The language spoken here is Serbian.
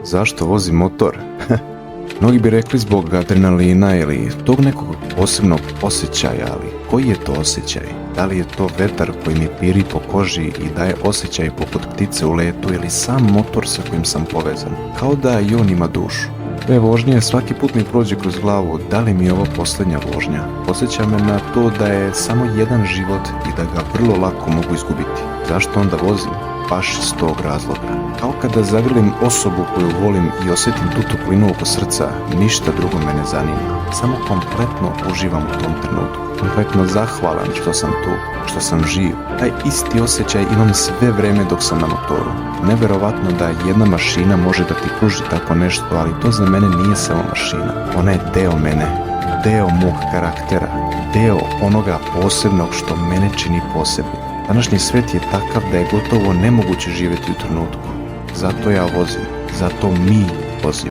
Zašto vozim motor? Mnogi bi rekli zbog adrenalina ili tog nekog posebnog osjećaja, ali koji je to osjećaj? Da li je to vetar koji mi piri po koži i daje osjećaj poput ptice u letu ili sam motor sa kojim sam povezan? Kao da i on ima dušu. Te vožnje svaki put mi prođe kroz glavu, da li mi je ovo posljednja vožnja? Podsjeća me na to da je samo jedan život i da ga vrlo lako mogu izgubiti. Zašto onda vozim? Baš iz tog razloga. Kao kada zagrlim osobu koju volim i osjetim tu toplinu oko srca, ništa drugo me ne zanima. Samo kompletno uživam u tom trenutku. Kompletno zahvalan što sam tu, što sam živ. Taj isti osjećaj imam sve vreme dok sam na motoru. Neverovatno da jedna mašina može da ti pruži tako nešto, ali to za mene nije samo mašina. Ona je deo mene, deo mog karaktera, deo onoga posebnog što mene čini posebnim. Današnji svet je takav da je gotovo nemoguće živjeti u trenutku. Zato ja vozim, zato mi vozimo.